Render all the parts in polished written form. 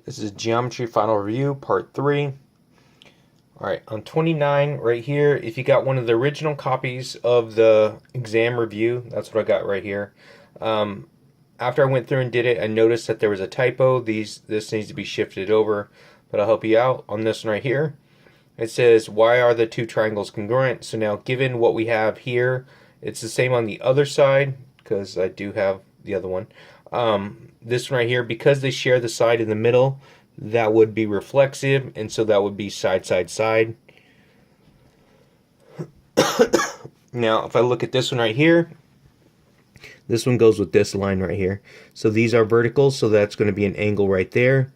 This is Geometry Final Review, Part 3. Alright, on 29 right here, if you got one of the original copies of the exam review, that's what I got right here. After I went through and did it, I noticed that there was a typo. This needs to be shifted over, but I'll help you out on this one right here. It says, why are the two triangles congruent? So now, given what we have here, it's the same on the other side, because I do have the other one. This one right here, because they share the side in the middle, that would be reflexive, and so that would be side, side, side. Now, if I look at this one right here, this one goes with this line right here. So these are vertical, so that's going to be an angle right there.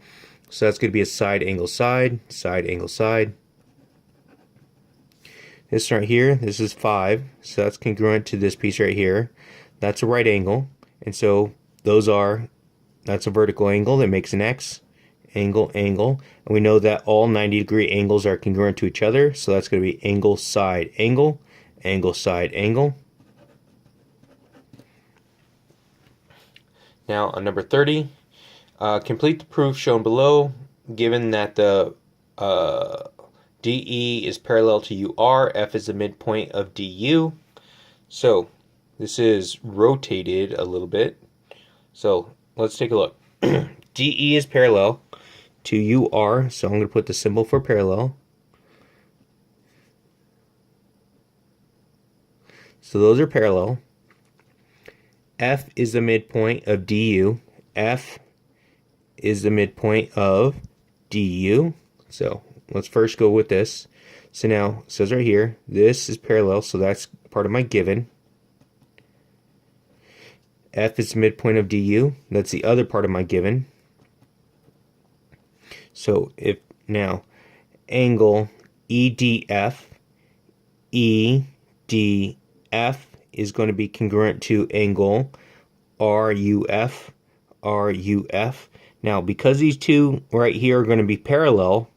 So that's going to be a side, angle, side, side, angle, side. This right here, this is 5, so that's congruent to this piece right here. That's a right angle, and so that's a vertical angle that makes an X, angle, angle, and we know that all 90-degree angles are congruent to each other, so that's going to be angle, side, angle, angle, side, angle. Now on number 30, complete the proof shown below, given that the DE is parallel to UR, F is the midpoint of DU. So this is rotated a little bit. So let's take a look. DE is parallel to UR, so I'm going to put the symbol for parallel. So those are parallel. F is the midpoint of DU. F is the midpoint of DU. So let's first go with this. So now it says right here, this is parallel, so that's part of my given. F is the midpoint of DU. That's the other part of my given. So if now angle EDF, EDF is going to be congruent to angle RUF, RUF. Now because these two right here are going to be parallel,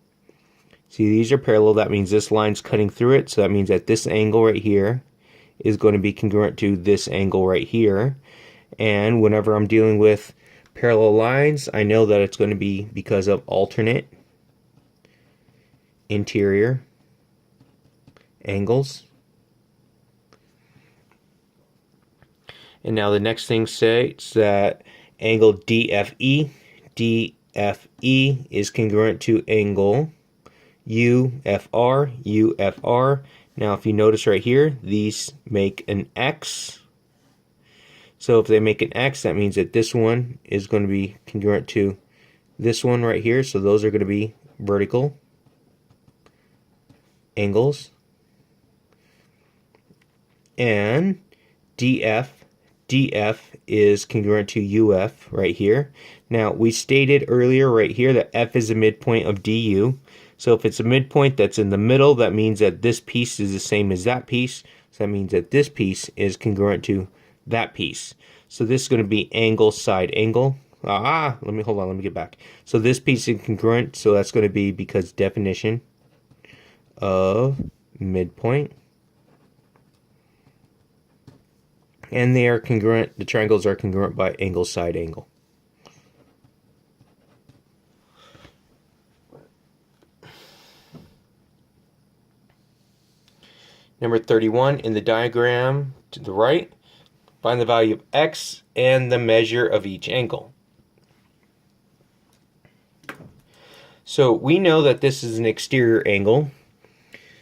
see these are parallel, that means this line's cutting through it, so that means that this angle right here is going to be congruent to this angle right here. And whenever I'm dealing with parallel lines, I know that it's going to be because of alternate interior angles. And now the next thing states that angle DFE, DFE is congruent to angle UFR, UFR. Now if you notice right here, these make an X. So if they make an X, that means that this one is going to be congruent to this one right here. So those are going to be vertical angles. And DF is congruent to UF right here. Now we stated earlier right here that F is the midpoint of DU. So if it's a midpoint that's in the middle, that means that this piece is the same as that piece. So that means that this piece is congruent to that piece. So this is going to be angle, side, angle. Let me get back. So this piece is congruent, so that's going to be because definition of midpoint. And they are congruent, the triangles are congruent by angle, side, angle. Number 31, in the diagram to the right, find the value of X and the measure of each angle. So we know that this is an exterior angle.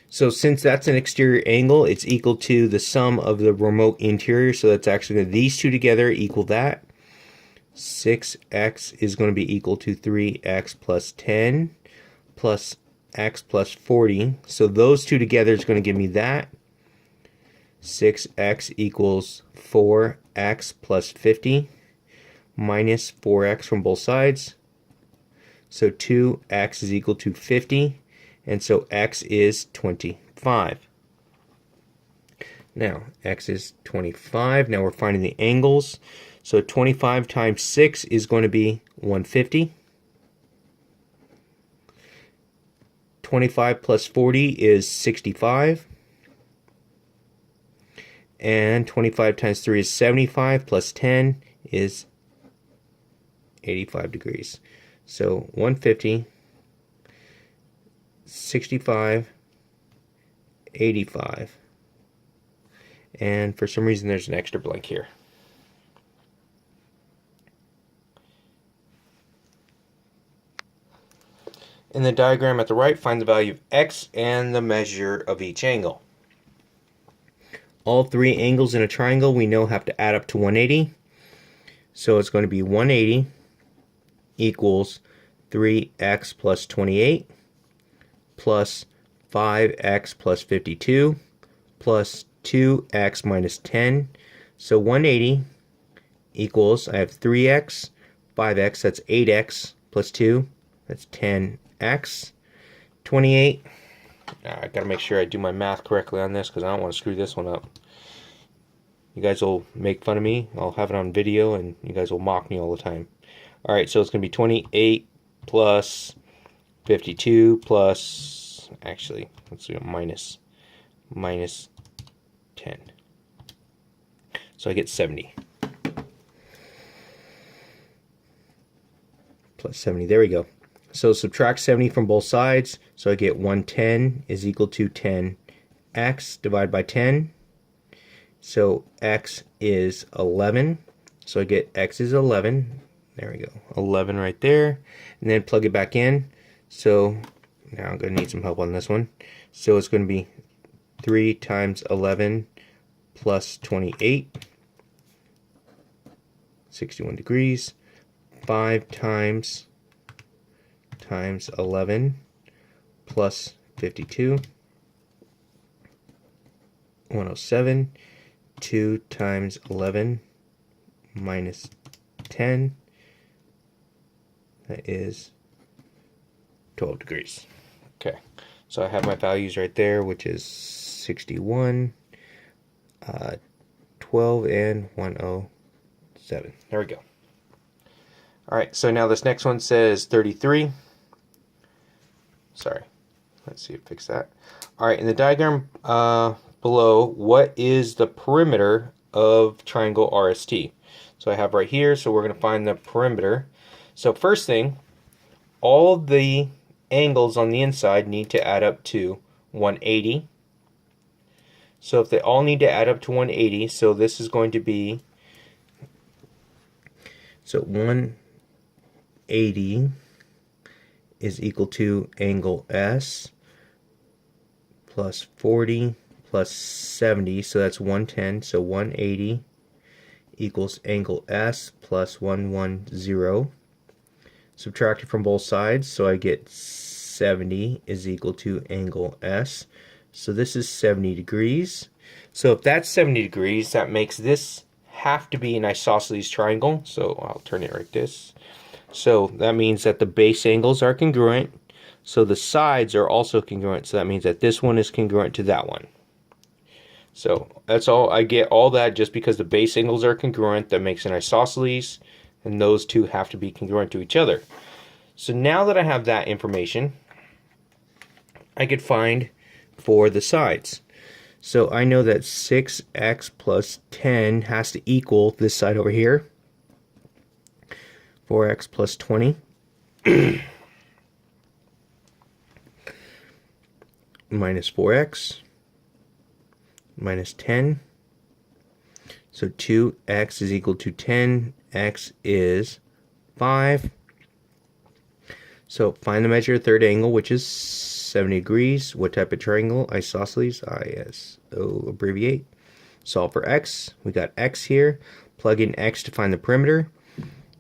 So since that's an exterior angle, it's equal to the sum of the remote interior. So that's actually going to, these two together equal that. 6x is going to be equal to 3x plus 10 plus x plus 40. So those two together is going to give me that. 6x equals 4x plus 50 minus 4x from both sides. So 2x is equal to 50, and so x is 25. Now x is 25. Now we're finding the angles. So 25 times 6 is going to be 150. 25 plus 40 is 65. And 25 times 3 is 75, plus 10 is 85 degrees. So 150, 65, 85. And for some reason there's an extra blank here. In the diagram at the right, find the value of x and the measure of each angle. All three angles in a triangle we know have to add up to 180. So it's going to be 180 equals 3x plus 28 plus 5x plus 52 plus 2x minus 10. So 180 equals, I have 3x, 5x, that's 8x plus 2, that's 10x. 28, I gotta make sure I do my math correctly on this because I don't want to screw this one up. You guys will make fun of me. I'll have it on video and you guys will mock me all the time. Alright, so it's going to be 28 plus 52 plus, actually, let's do minus 10. So I get 70. Plus 70, there we go. So subtract 70 from both sides, so I get 110 is equal to 10x divided by 10. So x is 11, so I get x is 11. There we go, 11 right there, and then plug it back in. So now I'm going to need some help on this one. So it's going to be 3 times 11 plus 28, 61 degrees. 5 times 11 plus 52, 107. 2 times 11 minus 10, that is 12 degrees. Okay, so I have my values right there, which is 61, 12, and 107. There we go. Alright, so now this next one says 33. Sorry, let's see if fix that. Alright, in the diagram below, what is the perimeter of triangle RST? So I have right here, so we're going to find the perimeter. So first thing, all the angles on the inside need to add up to 180. So if they all need to add up to 180, so this is going to be, so 180 is equal to angle S plus 40 plus 70, so that's 110, so 180 equals angle S plus 110. Subtract it from both sides, so I get 70 is equal to angle S. So this is 70 degrees. So if that's 70 degrees, that makes this have to be an isosceles triangle. So I'll turn it like this. So that means that the base angles are congruent. So the sides are also congruent. So that means that this one is congruent to that one. So that's all. I get all that just because the base angles are congruent. That makes an isosceles. And those two have to be congruent to each other. So now that I have that information, I could find for the sides. So I know that 6x plus 10 has to equal this side over here. 4x plus 20. Minus 4x. Minus 10. So 2x is equal to 10. X is 5. So find the measure of third angle, which is 70 degrees. What type of triangle? Isosceles. ISO abbreviate. Solve for x. We got x here. Plug in x to find the perimeter.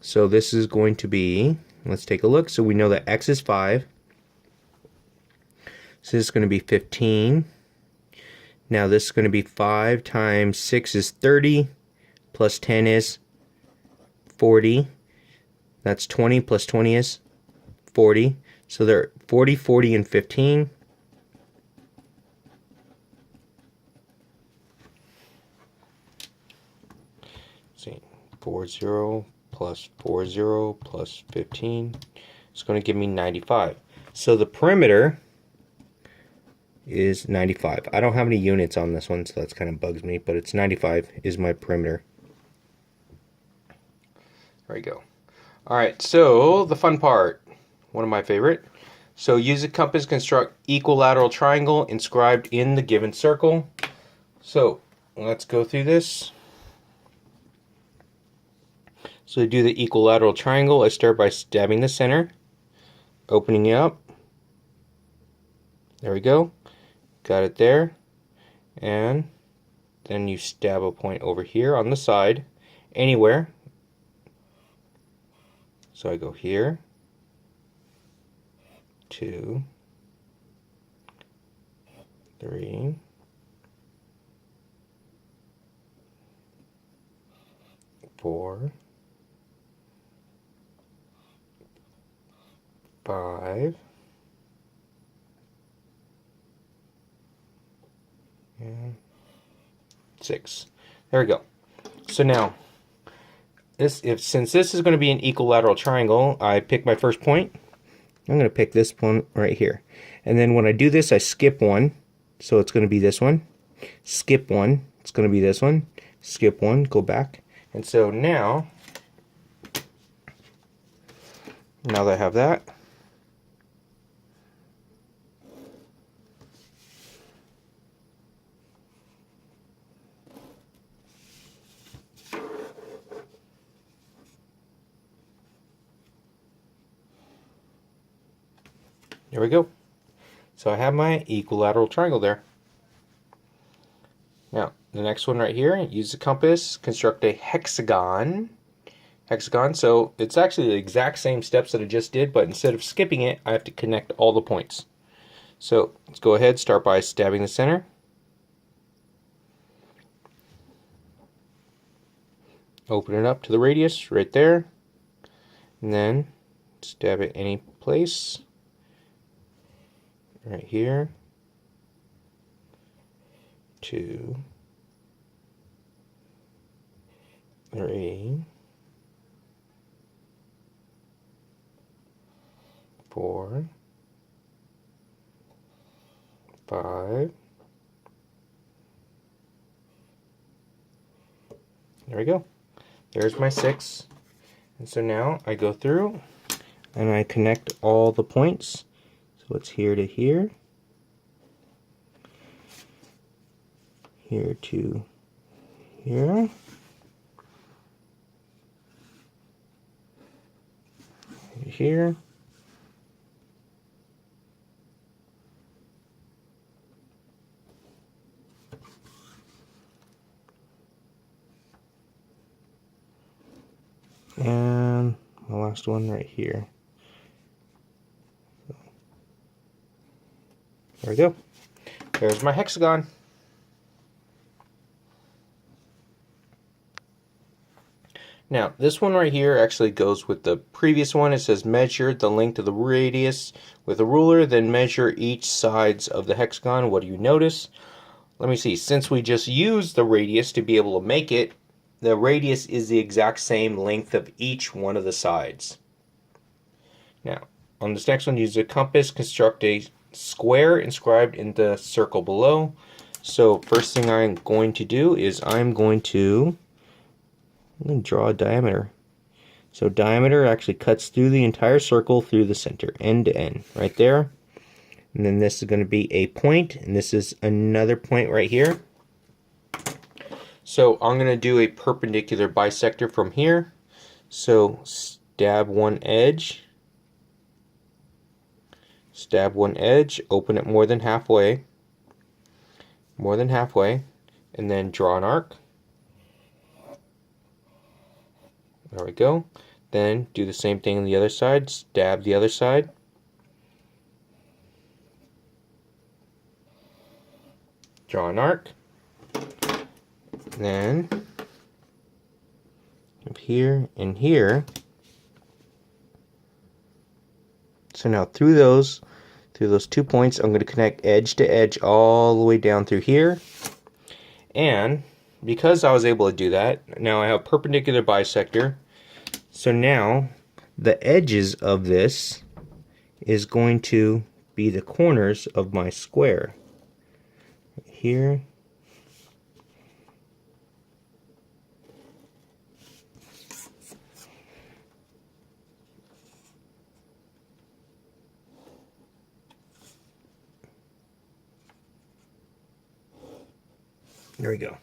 So this is going to be, let's take a look. So we know that x is 5. So this is going to be 15. Now this is going to be 5 times 6 is 30. Plus 10 is 40. That's 20 plus 20 is 40. So they're 40, 40, and 15. See, 40 plus 40 plus 15. It's going to give me 95. So the perimeter is 95. I don't have any units on this one, so that's kind of bugs me, but it's 95 is my perimeter. There we go. Alright, so the fun part. one of my favorite. So use a compass, construct equilateral triangle inscribed in the given circle. So let's go through this. So to do the equilateral triangle, I start by stabbing the center, opening it up. There we go. Got it there. And then you stab a point over here on the side, anywhere. So I go here, 2, 3, 4, 5, and 6. There we go. So now, since this is going to be an equilateral triangle, I pick my first point. I'm going to pick this one right here. And then when I do this, I skip one. So it's going to be this one. Skip one. It's going to be this one. Skip one. Go back. And so now that I have that, there we go. So I have my equilateral triangle there. Now, the next one right here, use the compass, construct a hexagon. So it's actually the exact same steps that I just did, but instead of skipping it, I have to connect all the points. So let's go ahead, start by stabbing the center. Open it up to the radius right there. And then stab it any place. Right here. 2, 3, 4, 5. There we go. There's my 6. And so now I go through and I connect all the points. So it's here to here. Here to here. Here. And my last one right here. So, there we go. There's my hexagon. Now, this one right here actually goes with the previous one. It says measure the length of the radius with a ruler, then measure each sides of the hexagon. What do you notice? Let me see. Since we just used the radius to be able to make it, the radius is the exact same length of each one of the sides. Now, on this next one, use a compass, construct a square inscribed in the circle below. So first thing I'm going to do is I'm going to draw a diameter. So diameter actually cuts through the entire circle through the center, end to end, right there. And then this is going to be a point, and this is another point right here. So I'm going to do a perpendicular bisector from here. So stab one edge, open it more than halfway, and then draw an arc. There we go. Then do the same thing on the other side, stab the other side. Draw an arc. And then up here and here. So now through those 2 points, I'm going to connect edge to edge all the way down through here. And because I was able to do that, now I have perpendicular bisector. So now the edges of this is going to be the corners of my square. Here. There we go.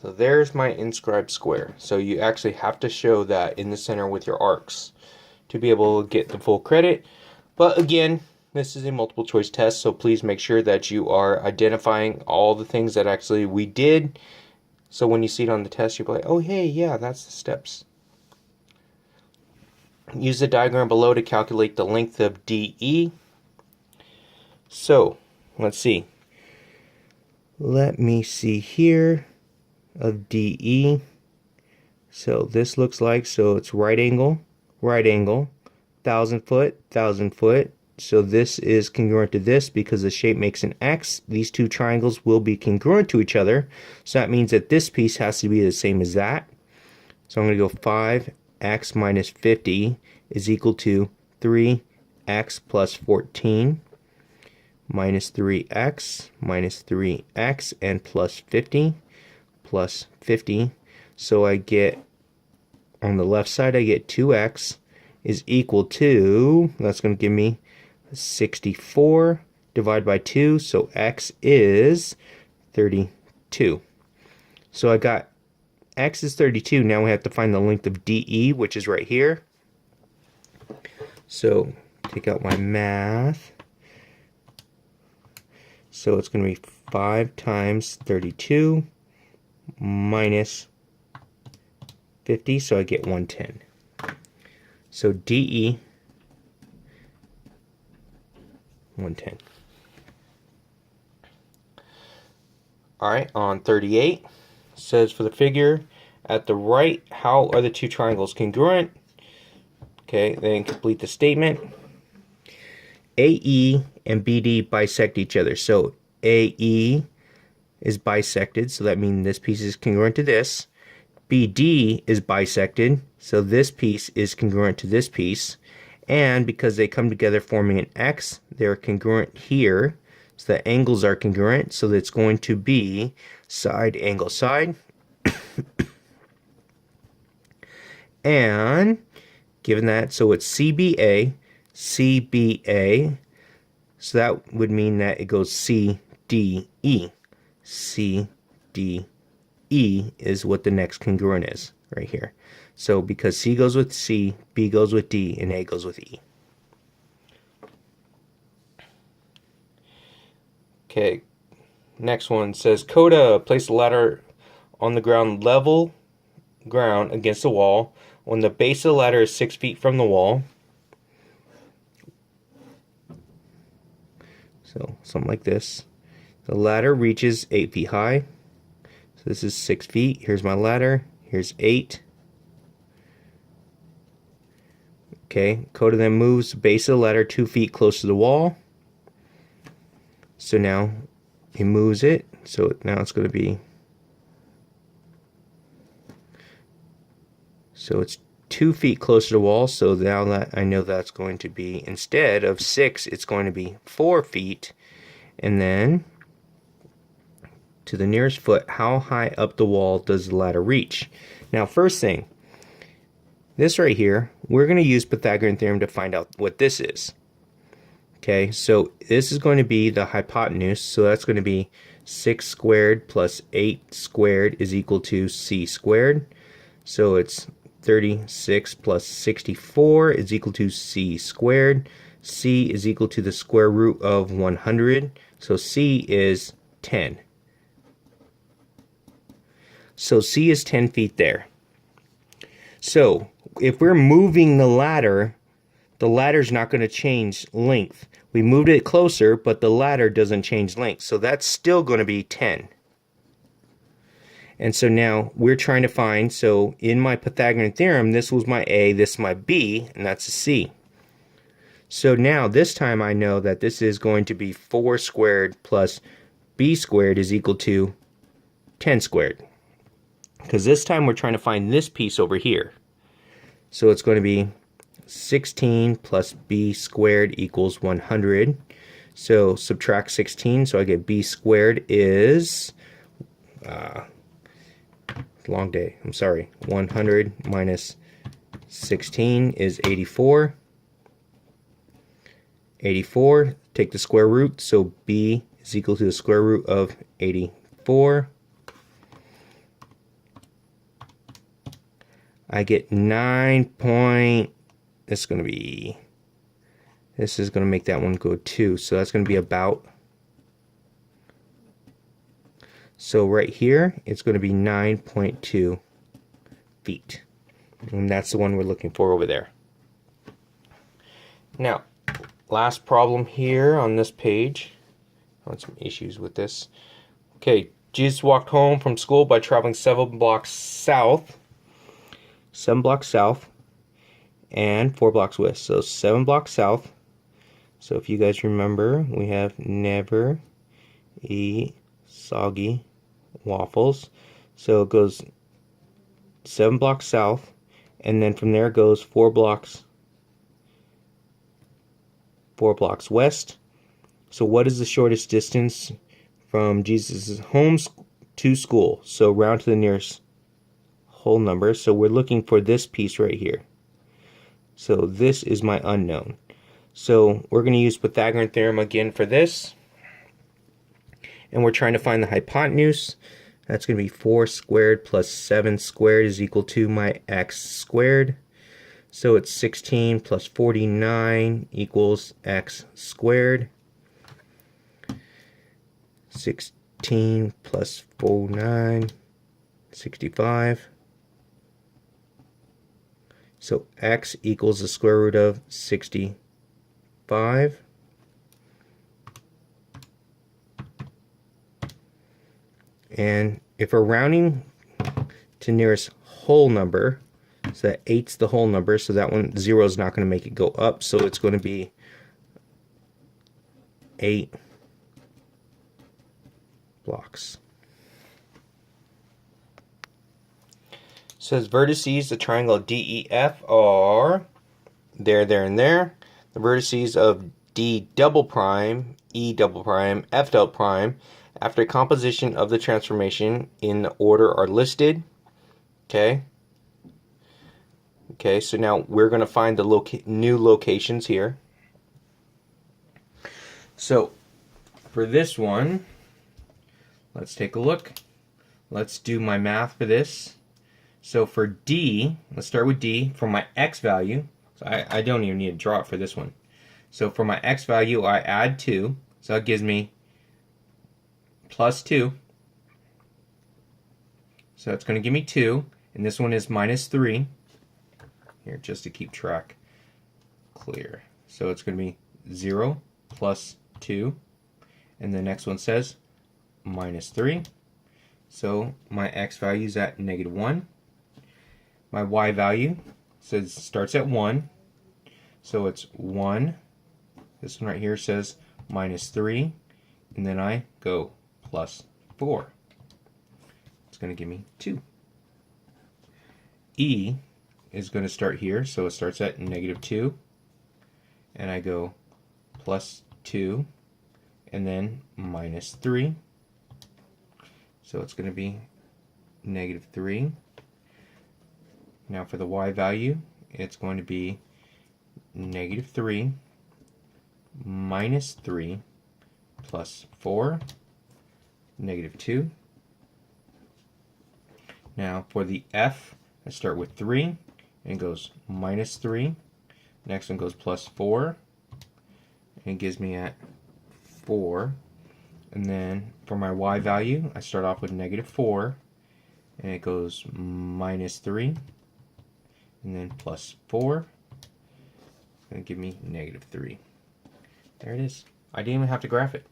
So there's my inscribed square. So you actually have to show that in the center with your arcs to be able to get the full credit. But again, this is a multiple choice test, so please make sure that you are identifying all the things that actually we did. So when you see it on the test, you'll be like, oh hey, yeah, that's the steps. Use the diagram below to calculate the length of DE. So, let's see. Let me see here of DE. So this looks like, so it's right angle, 1,000 foot, 1,000 foot. So this is congruent to this because the shape makes an X. These two triangles will be congruent to each other. So that means that this piece has to be the same as that. So I'm going to go 5x minus 50 is equal to 3x plus 14 minus 3x minus 3x and plus 50 plus 50. So I get, on the left side, I get 2x is equal to, that's going to give me 64 divided by 2, so x is 32. So I got x is 32. Now we have to find the length of DE, which is right here. So take out my math. So it's going to be 5 times 32 minus 50, so I get 110. So DE 110. Alright, on 38, says for the figure at the right, how are the two triangles congruent? Okay, then complete the statement. AE and BD bisect each other. So AE is bisected, so that means this piece is congruent to this. BD is bisected, so this piece is congruent to this piece. And because they come together forming an X, they're congruent here. So the angles are congruent, so that's going to be side, angle, side. And given that, so it's CBA, CBA. So that would mean that it goes CDE. CDE is what the next congruent is right here. So because C goes with C, B goes with D, and A goes with E. Okay, next one says Coda, place the ladder on the ground level ground against the wall when the base of the ladder is 6 feet from the wall. So something like this. The ladder reaches 8 feet high. So this is 6 feet. Here's my ladder. Here's 8. Okay, Coda then moves the base of the ladder 2 feet close to the wall. So now he moves it. So now it's going to be, so it's 2 feet close to the wall. So now that I know that's going to be, instead of 6, it's going to be 4 feet. And then to the nearest foot, how high up the wall does the ladder reach? Now, first thing, this right here, we're going to use Pythagorean Theorem to find out what this is. Okay, so this is going to be the hypotenuse, so that's going to be 6 squared plus 8 squared is equal to c squared. So it's 36 plus 64 is equal to c squared. C is equal to the square root of 100, so c is 10. So c is 10 feet there. So if we're moving the ladder's not going to change length. We moved it closer, but the ladder doesn't change length. So that's still going to be 10. And so now we're trying to find, so in my Pythagorean Theorem, this was my A, this is my B, and that's a C. So now this time I know that this is going to be 4 squared plus B squared is equal to 10 squared. Because this time we're trying to find this piece over here. So it's going to be 16 plus b squared equals 100. So subtract 16, so I get b squared is, long day, I'm sorry, 100 minus 16 is 84. 84, take the square root, so b is equal to the square root of 84. I get 9 point, this is going to make that one go 2, so that's going to be about, so right here it's going to be 9.2 feet, and that's the one we're looking for over there. Now, last problem here on this page. I had some issues with this. Okay, Jesus walked home from school by traveling 7 blocks south, and 4 blocks west. So 7 blocks south. So if you guys remember, we have never eat soggy waffles. So it goes 7 blocks south, and then from there it goes 4 blocks west. So what is the shortest distance from Jesus' home to school? So round to the nearest whole number. So we're looking for this piece right here. So this is my unknown. So we're going to use Pythagorean Theorem again for this. And we're trying to find the hypotenuse. That's going to be 4 squared plus 7 squared is equal to my x squared. So it's 16 plus 49 equals x squared. 16 plus 49, 65. So x equals the square root of 65. And if we're rounding to nearest whole number, so that 8's the whole number, so that one 0 is not going to make it go up, so it's going to be 8 blocks. Says vertices the triangle DEF are there, and there. The vertices of D double prime, E double prime, F double prime after composition of the transformation in the order are listed. Okay, so now we're going to find the new locations here. So for this one, let's take a look. Let's do my math for this. So for D, let's start with D. For my x value, so I don't even need to draw it for this one. So for my x value, I add 2. So that gives me plus 2. So it's going to give me 2. And this one is minus 3. Here, just to keep track clear. So it's going to be 0 plus 2. And the next one says minus 3. So my x value is at negative 1. My y value starts at 1. So it's 1. This one right here says minus 3. And then I go plus 4. It's going to give me 2. E is going to start here. So it starts at negative 2. And I go plus 2. And then minus 3. So it's going to be negative 3. Now for the y value, it's going to be negative 3 minus 3 plus 4, negative 2. Now for the f, I start with 3 and it goes minus 3. Next one goes plus 4 and it gives me at 4. And then for my y value, I start off with negative 4 and it goes minus 3 and then plus 4 and give me negative 3. There it is. I didn't even have to graph it.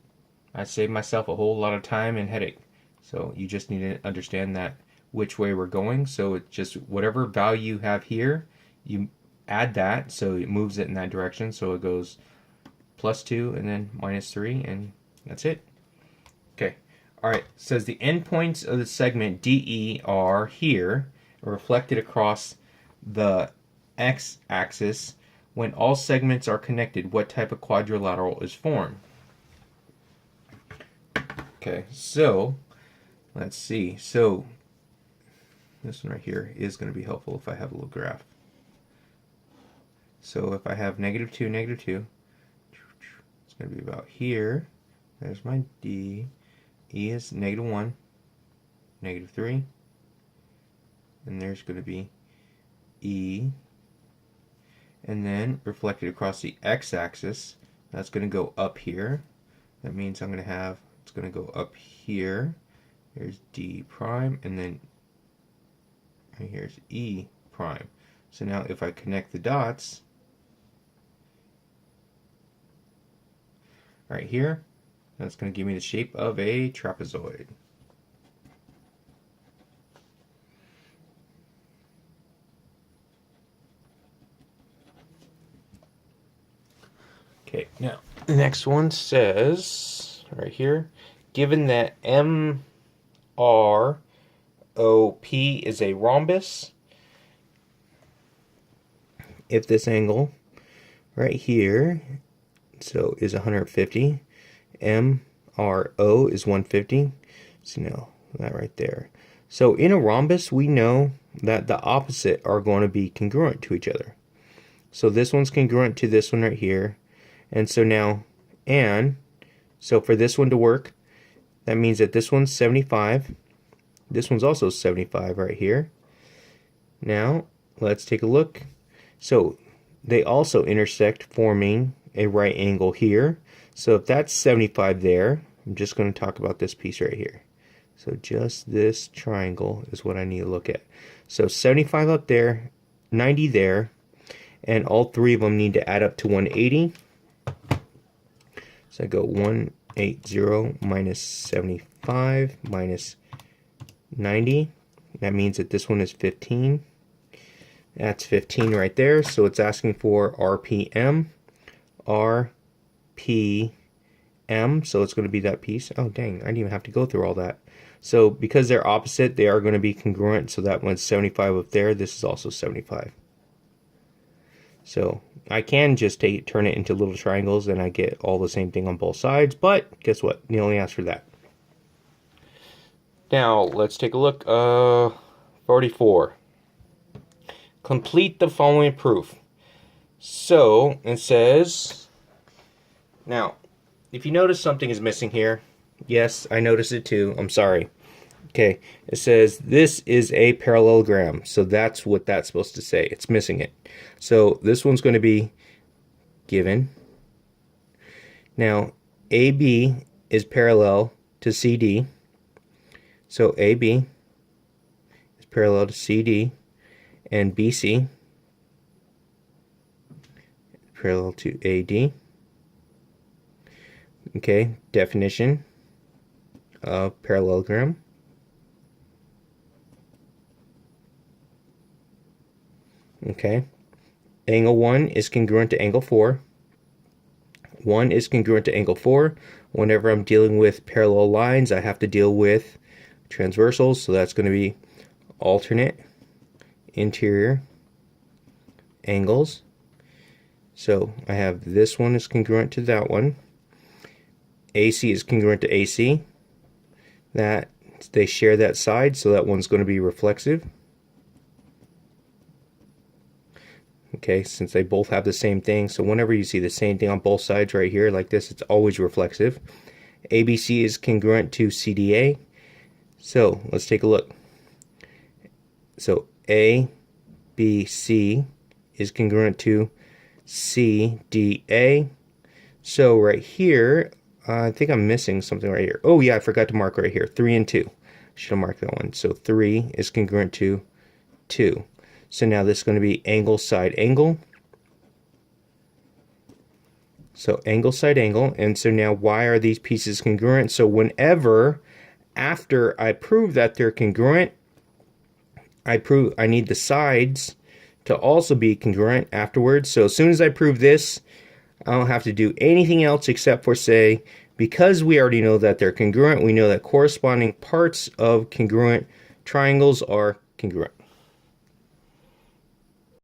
I saved myself a whole lot of time and headache. So you just need to understand that which way we're going. So it's just whatever value you have here, you add that so it moves it in that direction. So it goes plus 2 and then minus 3, and that's it. Okay. Alright, it says the endpoints of the segment DE are here, reflected across the x-axis. When all segments are connected, what type of quadrilateral is formed? Okay, so let's see. So this one right here is going to be helpful if I have a little graph. So if I have negative 2, negative 2, it's going to be about here. There's my D. E is negative 1, negative 3, and there's going to be E, and then reflected across the x-axis, that's going to go up here. That means I'm going to have, it's going to go up here. Here's D prime, and then here's E prime. So now if I connect the dots right here, that's going to give me the shape of a trapezoid. Okay, now the next one says right here, given that MROP is a rhombus, if this angle right here so is 150, MRO is 150, so now that right there. So in a rhombus, we know that the opposite are going to be congruent to each other. So this one's congruent to this one right here. And so now, so for this one to work, that means that this one's 75. This one's also 75 right here. Now, let's take a look. So they also intersect, forming a right angle here. So if that's 75 there, I'm just going to talk about this piece right here. So just this triangle is what I need to look at. So 75 up there, 90 there, and all three of them need to add up to 180. So I go 180 minus 75 minus 90. That means that this one is 15. That's 15 right there. So it's asking for RPM. RPM. So it's going to be that piece. Oh, dang. I didn't even have to go through all that. So because they're opposite, they are going to be congruent. So that one's 75 up there. This is also 75. So I can just turn it into little triangles and I get all the same thing on both sides, but guess what? You only ask for that. Now let's take a look. 44. Complete the following proof. So it says, now if you notice something is missing here, yes, I noticed it too. I'm sorry. Okay, it says this is a parallelogram, so that's what that's supposed to say. It's missing it. So this one's going to be given. Now, AB is parallel to CD. So AB is parallel to CD, and BC is parallel to AD. Okay, definition of parallelogram. Okay, angle 1 is congruent to angle 4. 1 is congruent to angle 4. Whenever I'm dealing with parallel lines, I have to deal with transversals, so that's going to be alternate interior angles. So I have this one is congruent to that one. AC is congruent to AC. That they share that side, so that one's going to be reflexive. Okay, since they both have the same thing, so whenever you see the same thing on both sides right here like this, it's always reflexive. ABC is congruent to CDA. So let's take a look. So ABC is congruent to CDA. So right here, I think I'm missing something right here. Oh yeah, I forgot to mark right here. 3 and 2. Should have marked that one. So 3 is congruent to 2. So now this is going to be angle side angle. So angle side angle. And so now why are these pieces congruent? So whenever, after I prove that they're congruent, I need the sides to also be congruent afterwards. So as soon as I prove this, I don't have to do anything else except for say, because we already know that they're congruent, we know that corresponding parts of congruent triangles are congruent.